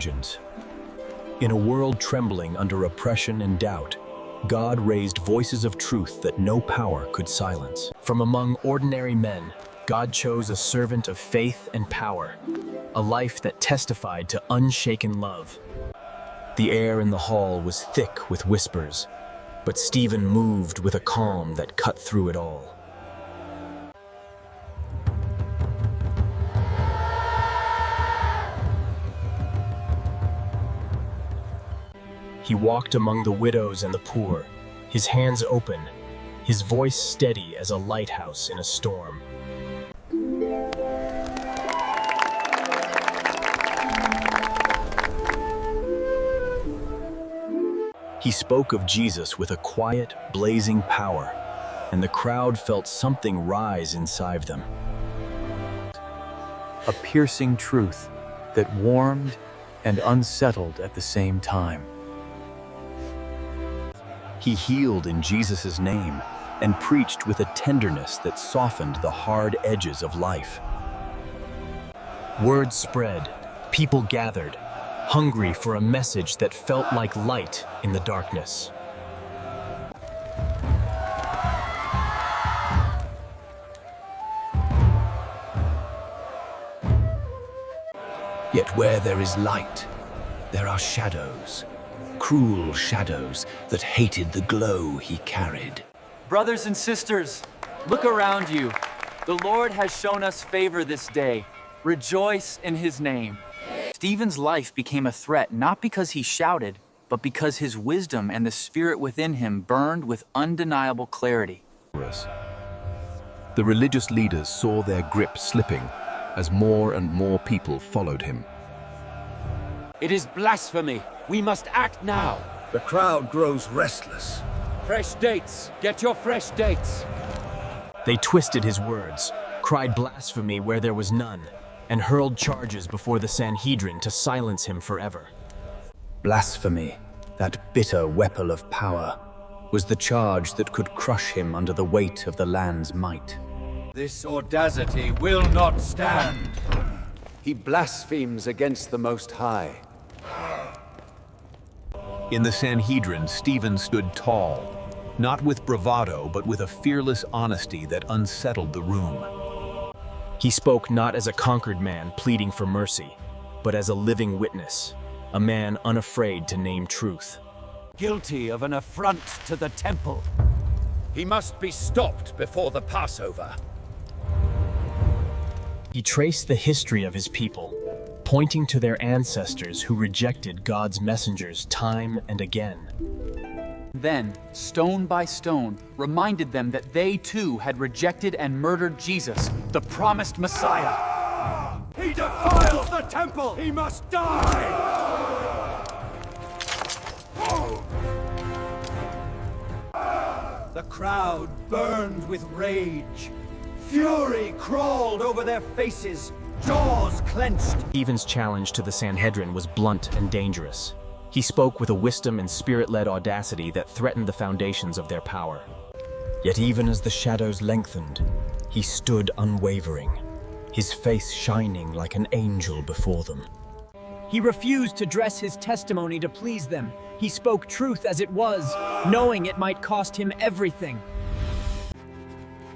vengeance. In a world trembling under oppression and doubt, God raised voices of truth that no power could silence. From among ordinary men, God chose a servant of faith and power, a life that testified to unshaken love. The air in the hall was thick with whispers, but Stephen moved with a calm that cut through it all. He walked among the widows and the poor, his hands open, his voice steady as a lighthouse in a storm. He spoke of Jesus with a quiet, blazing power, and the crowd felt something rise inside them. A piercing truth that warmed and unsettled at the same time. He healed in Jesus' name and preached with a tenderness that softened the hard edges of life. Word spread, people gathered, hungry for a message that felt like light in the darkness. Yet where there is light, there are shadows. Cruel shadows that hated the glow he carried. Brothers and sisters, look around you. The Lord has shown us favor this day. Rejoice in his name. Stephen's life became a threat not because he shouted, but because his wisdom and the spirit within him burned with undeniable clarity. The religious leaders saw their grip slipping as more and more people followed him. It is blasphemy. We must act now. The crowd grows restless. Fresh dates. Get your fresh dates. They twisted his words, cried blasphemy where there was none, and hurled charges before the Sanhedrin to silence him forever. Blasphemy, that bitter weapon of power, was the charge that could crush him under the weight of the land's might. This audacity will not stand. He blasphemes against the Most High. In the Sanhedrin, Stephen stood tall, not with bravado, but with a fearless honesty that unsettled the room. He spoke not as a conquered man pleading for mercy, but as a living witness, a man unafraid to name truth. Guilty of an affront to the temple. He must be stopped before the Passover. He traced the history of his people, pointing to their ancestors who rejected God's messengers time and again. Then, stone by stone, reminded them that they too had rejected and murdered Jesus, the promised Messiah. He defiles the temple! He must die! The crowd burned with rage. Fury crawled over their faces, jaws clenched. Stephen's challenge to the Sanhedrin was blunt and dangerous. He spoke with a wisdom and spirit-led audacity that threatened the foundations of their power. Yet even as the shadows lengthened, he stood unwavering, his face shining like an angel before them. He refused to dress his testimony to please them. He spoke truth as it was, knowing it might cost him everything.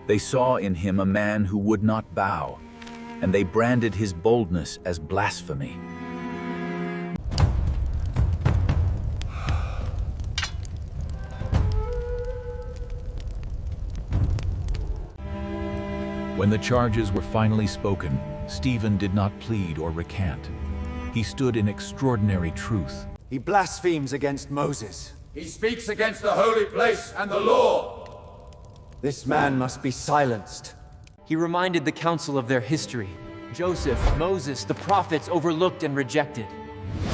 They saw in him a man who would not bow, and they branded his boldness as blasphemy. When the charges were finally spoken, Stephen did not plead or recant. He stood in extraordinary truth. He blasphemes against Moses. He speaks against the holy place and the law. This man must be silenced. He reminded the council of their history. Joseph, Moses, the prophets overlooked and rejected.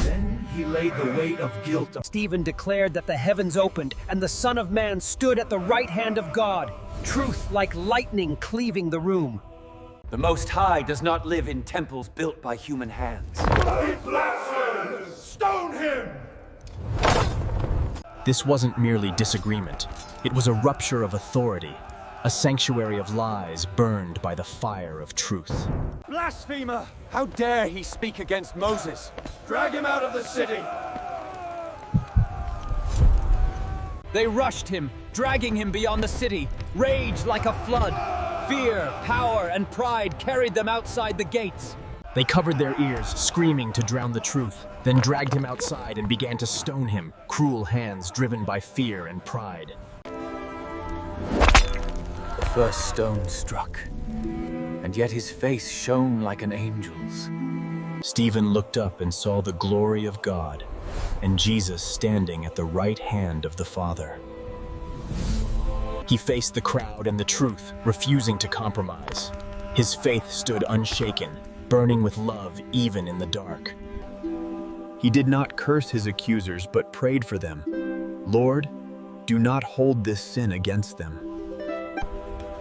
Then he laid the weight of guilt. Stephen declared that the heavens opened and the Son of Man stood at the right hand of God, truth like lightning cleaving the room. The Most High does not live in temples built by human hands. He blasphemes! Stone him! This wasn't merely disagreement. It was a rupture of authority. a sanctuary of lies burned by the fire of truth. Blasphemer! How dare he speak against Moses? Drag him out of the city! They rushed him, dragging him beyond the city. Rage like a flood. Fear, power, and pride carried them outside the gates. They covered their ears, screaming to drown the truth, then dragged him outside and began to stone him, cruel hands driven by fear and pride. The first stone struck, and yet his face shone like an angel's. Stephen looked up and saw the glory of God, and Jesus standing at the right hand of the Father. He faced the crowd and the truth, refusing to compromise. His faith stood unshaken, burning with love even in the dark. He did not curse his accusers, but prayed for them. Lord, do not hold this sin against them.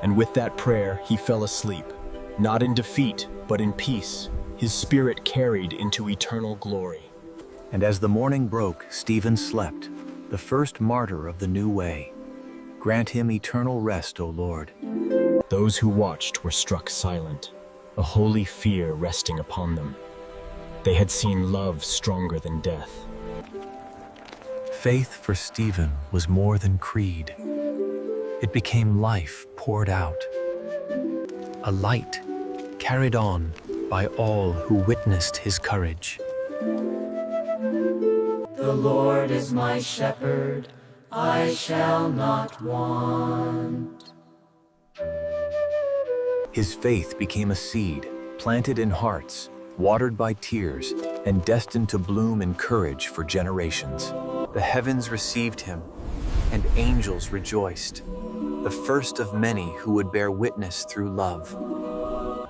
And with that prayer, he fell asleep, not in defeat, but in peace, his spirit carried into eternal glory. And as the morning broke, Stephen slept, the first martyr of the new way. Grant him eternal rest, O Lord. Those who watched were struck silent, a holy fear resting upon them. They had seen love stronger than death. Faith for Stephen was more than creed. It became life poured out. A light carried on by all who witnessed his courage. The Lord is my shepherd, I shall not want. His faith became a seed, planted in hearts, watered by tears, and destined to bloom in courage for generations. The heavens received him, and angels rejoiced, the first of many who would bear witness through love.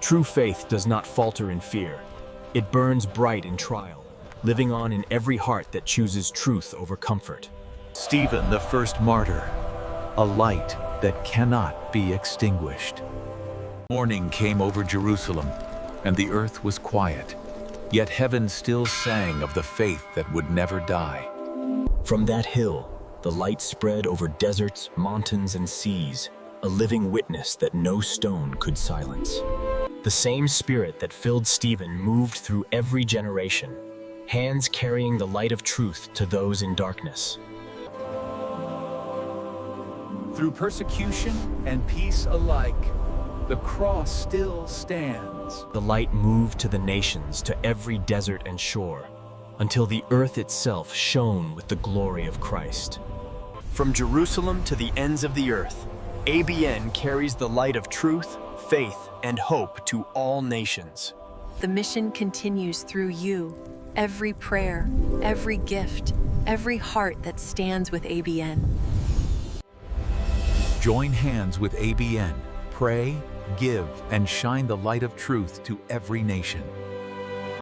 True faith does not falter in fear. It burns bright in trial, living on in every heart that chooses truth over comfort. Stephen, the first martyr, a light that cannot be extinguished. Morning came over Jerusalem, and the earth was quiet. Yet heaven still sang of the faith that would never die. From that hill, the light spread over deserts, mountains, and seas, a living witness that no stone could silence. The same spirit that filled Stephen moved through every generation, hands carrying the light of truth to those in darkness. Through persecution and peace alike, the cross still stands. The light moved to the nations, to every desert and shore, until the earth itself shone with the glory of Christ. From Jerusalem to the ends of the earth, ABN carries the light of truth, faith, and hope to all nations. The mission continues through you. Every prayer, every gift, every heart that stands with ABN. Join hands with ABN, pray, give, and shine the light of truth to every nation.